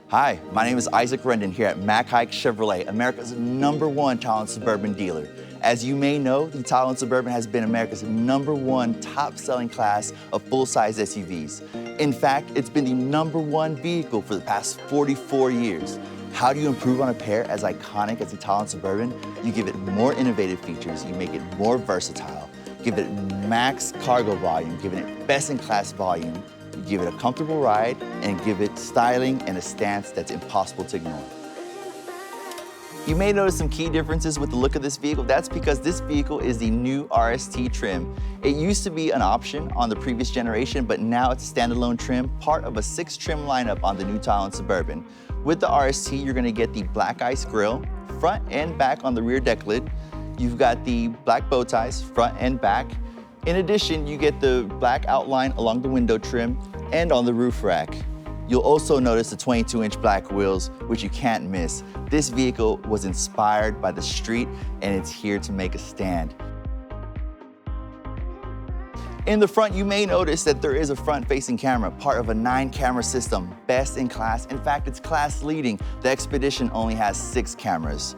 Hi, my name is Isaac Rendon here at Haik Chevrolet, America's #1 Tahoe Suburban dealer. As you may know, the Tahoe Suburban has been America's #1 top-selling class of full-size SUVs. In fact, it's been the #1 vehicle for the past 44 years. How do you improve on a pair as iconic as the Tahoe Suburban? You give it more innovative features, you make it more versatile, give it max cargo volume, giving it best-in-class volume, you give it a comfortable ride, and give it styling and a stance that's impossible to ignore. You may notice some key differences with the look of this vehicle. That's because this vehicle is the new RST trim. It used to be an option on the previous generation, but now it's a standalone trim, part of a 6-trim lineup on the new Tahoe Suburban. With the RST, you're gonna get the black ice grille, front and back on the rear deck lid. You've got the black bow ties, front and back. In addition, you get the black outline along the window trim and on the roof rack. You'll also notice the 22-inch black wheels, which you can't miss. This vehicle was inspired by the street, and it's here to make a stand. In the front, you may notice that there is a front-facing camera, part of a 9-camera system, best in class. In fact, it's class leading. The Expedition only has 6 cameras.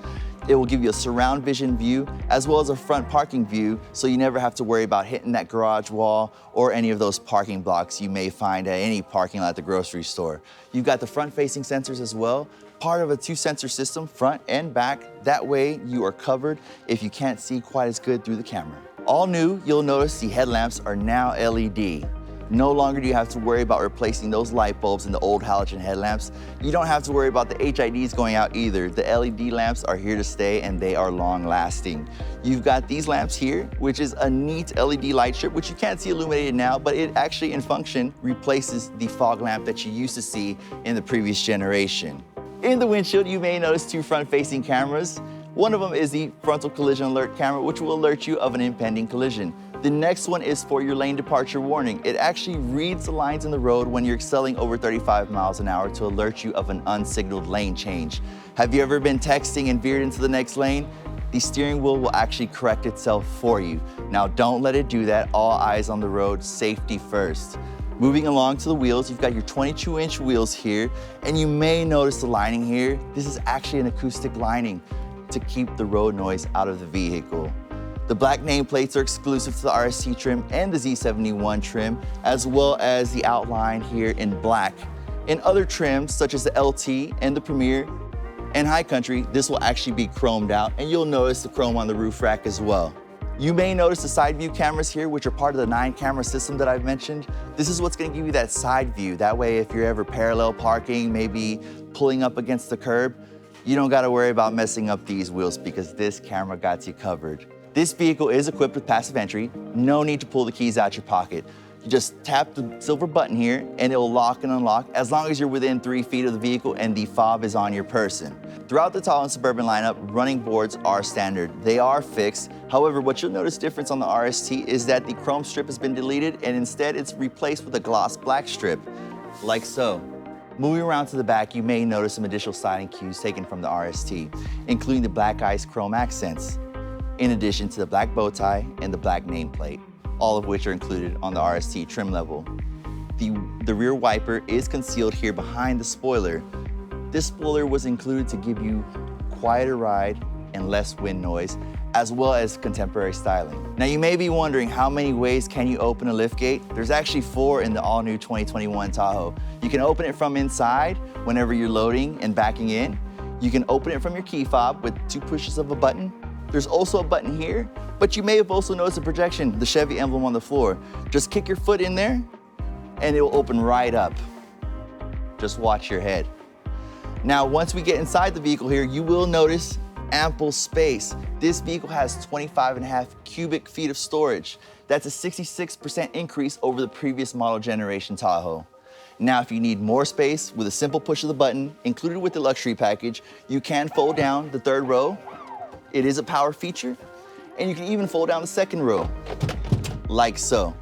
It will give you a surround vision view as well as a front parking view, so you never have to worry about hitting that garage wall or any of those parking blocks you may find at any parking lot at the grocery store. You've got the front-facing sensors as well, part of a 2-sensor system, front and back. That way you are covered if you can't see quite as good through the camera. All new, you'll notice the headlamps are now LED. No longer do you have to worry about replacing those light bulbs in the old halogen headlamps. You don't have to worry about the HIDs going out either. The LED lamps are here to stay, and they are long lasting. You've got these lamps here, which is a neat LED light strip, which you can't see illuminated now, but it actually in function replaces the fog lamp that you used to see in the previous generation. In the windshield, you may notice 2 front-facing cameras. One of them is the frontal collision alert camera, which will alert you of an impending collision. The next one is for your lane departure warning. It actually reads the lines in the road when you're excelling over 35 miles an hour to alert you of an unsignaled lane change. Have you ever been texting and veered into the next lane? The steering wheel will actually correct itself for you. Now don't let it do that. All eyes on the road, safety first. Moving along to the wheels, you've got your 22-inch wheels here, and you may notice the lining here. This is actually an acoustic lining to keep the road noise out of the vehicle. The black nameplates are exclusive to the RST trim and the Z71 trim, as well as the outline here in black. In other trims, such as the LT and the Premier and High Country, this will actually be chromed out, and you'll notice the chrome on the roof rack as well. You may notice the side view cameras here, which are part of the 9-camera system that I've mentioned. This is what's gonna give you that side view. That way, if you're ever parallel parking, maybe pulling up against the curb, you don't gotta worry about messing up these wheels because this camera got you covered. This vehicle is equipped with passive entry. No need to pull the keys out your pocket. You just tap the silver button here and it will lock and unlock as long as you're within 3 feet of the vehicle and the fob is on your person. Throughout the Tahoe Suburban lineup, running boards are standard. They are fixed. However, what you'll notice difference on the RST is that the chrome strip has been deleted and instead it's replaced with a gloss black strip, like so. Moving around to the back, you may notice some additional styling cues taken from the RST, including the black ice chrome accents, in addition to the black bow tie and the black nameplate, all of which are included on the RST trim level. The rear wiper is concealed here behind the spoiler. This spoiler was included to give you quieter ride and less wind noise, as well as contemporary styling. Now you may be wondering how many ways can you open a liftgate? There's actually 4 in the all-new 2021 Tahoe. You can open it from inside whenever you're loading and backing in. You can open it from your key fob with 2 pushes of a button. There's also a button here, but you may have also noticed a projection, the Chevy emblem on the floor. Just kick your foot in there and it will open right up. Just watch your head. Now, once we get inside the vehicle here, you will notice ample space. This vehicle has 25.5 cubic feet of storage. That's a 66% increase over the previous model generation Tahoe. Now, if you need more space, with a simple push of the button, included with the luxury package, you can fold down the 3rd row. It is a power feature, and you can even fold down the 2nd row, like so.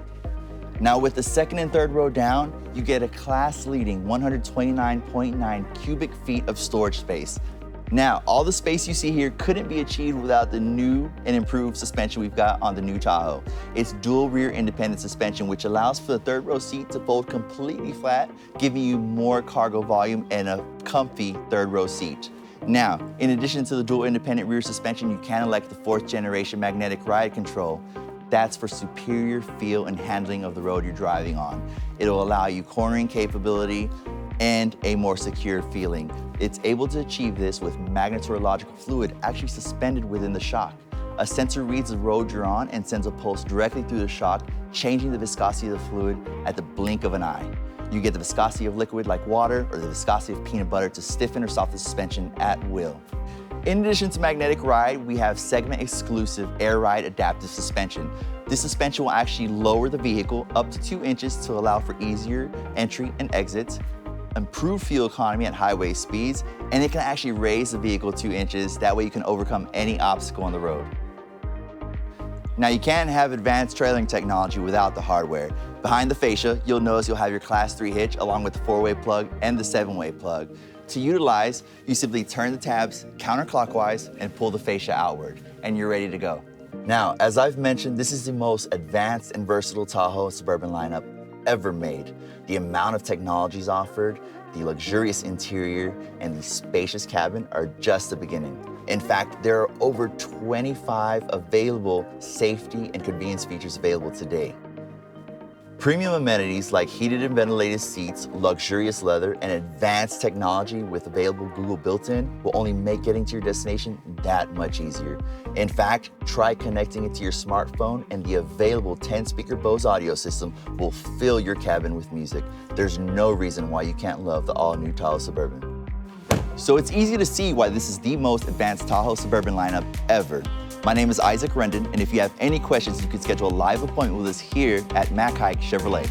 Now with the 2nd and 3rd row down, you get a class-leading 129.9 cubic feet of storage space. Now, all the space you see here couldn't be achieved without the new and improved suspension we've got on the new Tahoe. It's dual rear independent suspension, which allows for the third row seat to fold completely flat, giving you more cargo volume and a comfy third row seat. Now, in addition to the dual independent rear suspension, you can elect the 4th generation magnetic ride control. That's for superior feel and handling of the road you're driving on. It'll allow you cornering capability and a more secure feeling. It's able to achieve this with magnetorological fluid actually suspended within the shock. A sensor reads the road you're on and sends a pulse directly through the shock, changing the viscosity of the fluid at the blink of an eye. You get the viscosity of liquid like water or the viscosity of peanut butter to stiffen or soften the suspension at will. In addition to magnetic ride, we have segment-exclusive air ride adaptive suspension. This suspension will actually lower the vehicle up to 2 inches to allow for easier entry and exits, improve fuel economy at highway speeds, and it can actually raise the vehicle 2 inches. That way you can overcome any obstacle on the road. Now, you can't have advanced trailering technology without the hardware. Behind the fascia, you'll notice you'll have your Class 3 hitch along with the 4-way plug and the 7-way plug. To utilize, you simply turn the tabs counterclockwise and pull the fascia outward, and you're ready to go. Now, as I've mentioned, this is the most advanced and versatile Tahoe Suburban lineup ever made. The amount of technologies offered, the luxurious interior, and the spacious cabin are just the beginning. In fact, there are over 25 available safety and convenience features available today. Premium amenities like heated and ventilated seats, luxurious leather, and advanced technology with available Google built-in will only make getting to your destination that much easier. In fact, try connecting it to your smartphone and the available 10-speaker Bose audio system will fill your cabin with music. There's no reason why you can't love the all-new Tahoe Suburban. So it's easy to see why this is the most advanced Tahoe Suburban lineup ever. My name is Isaac Rendon, and if you have any questions, you can schedule a live appointment with us here at Haik Chevrolet.